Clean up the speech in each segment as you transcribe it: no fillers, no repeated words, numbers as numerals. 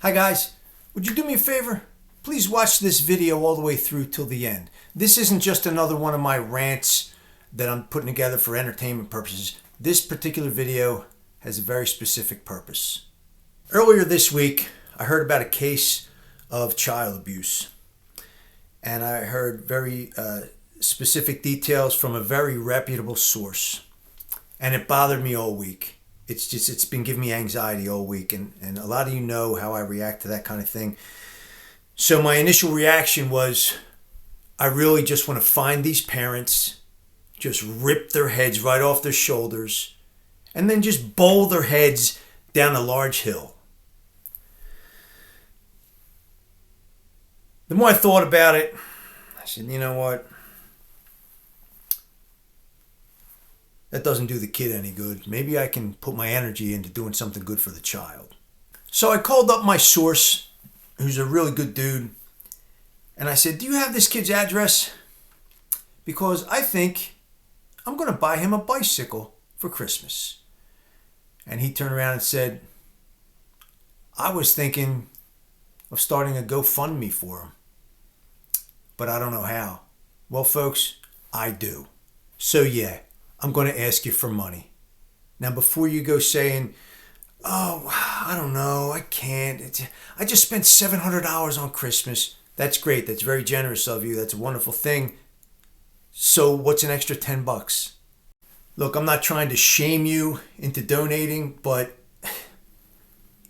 Hi guys, would you do me a favor? Please watch this video all the way through till the end. This isn't just another one of my rants that I'm putting together for entertainment purposes. This particular video has a very specific purpose. Earlier this week, I heard about a case of child abuse. And I heard very specific details from a very reputable source. And it bothered me all week. It's been giving me anxiety all week, and a lot of you know how I react to that kind of thing. So my initial reaction was, I really just want to find these parents, just rip their heads right off their shoulders, and then just bowl their heads down a large hill. The more I thought about it, I said, you know what? That doesn't do the kid any good. Maybe I can put my energy into doing something good for the child. So I called up my source, who's a really good dude, and I said, do you have this kid's address? Because I think I'm going to buy him a bicycle for Christmas. And he turned around and said, I was thinking of starting a GoFundMe for him, but I don't know how. Well, folks, I do. So yeah, I'm going to ask you for money. Now, before you go saying, oh, I don't know, I can't. I just spent $700 on Christmas. That's great. That's very generous of you. That's a wonderful thing. So what's an extra $10? Look, I'm not trying to shame you into donating, but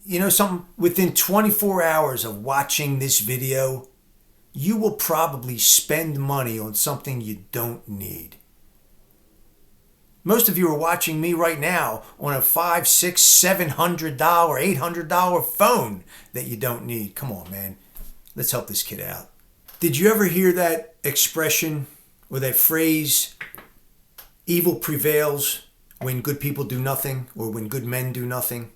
you know something? Within 24 hours of watching this video, you will probably spend money on something you don't need. Most of you are watching me right now on a $500, $600, $700, $800 phone that you don't need. Come on, man. Let's help this kid out. Did you ever hear that expression or that phrase, evil prevails when good people do nothing, or when good men do nothing?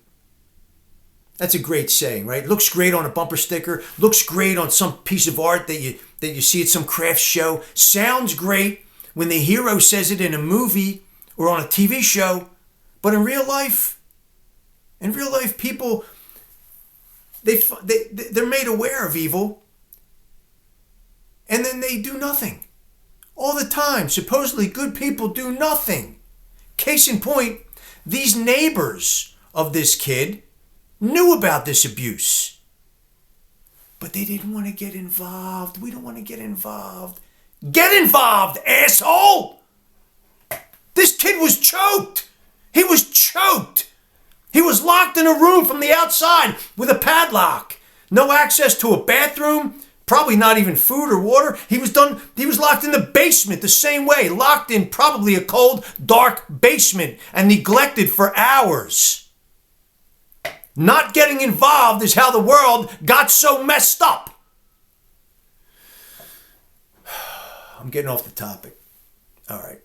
That's a great saying, right? Looks great on a bumper sticker. Looks great on some piece of art that you see at some craft show. Sounds great when the hero says it in a movie or on a TV show. But in real life, people, they're made aware of evil, and then they do nothing. All the time. Supposedly good people do nothing. Case in point, these neighbors of this kid knew about this abuse, but they didn't want to get involved. We don't want to get involved. Get involved, asshole! This kid was choked. He was choked. He was locked in a room from the outside with a padlock. No access to a bathroom, probably not even food or water. He was locked in the basement the same way, locked in probably a cold, dark basement and neglected for hours. Not getting involved is how the world got so messed up. I'm getting off the topic. All right.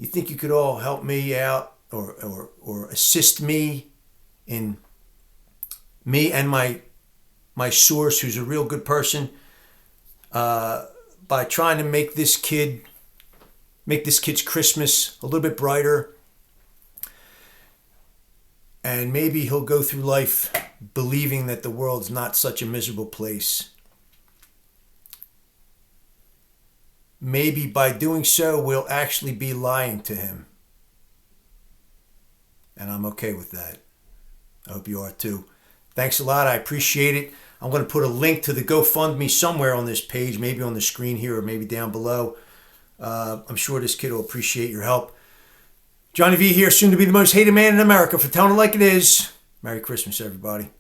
You think you could all help me out or assist me in me and my source, who's a real good person, by trying to make this kid's Christmas a little bit brighter, and maybe he'll go through life believing that the world's not such a miserable place. Maybe by doing so, we'll actually be lying to him. And I'm okay with that. I hope you are too. Thanks a lot. I appreciate it. I'm going to put a link to the GoFundMe somewhere on this page, maybe on the screen here or maybe down below. I'm sure this kid will appreciate your help. Johnny V here, soon to be the most hated man in America, for telling it like it is. Merry Christmas, everybody.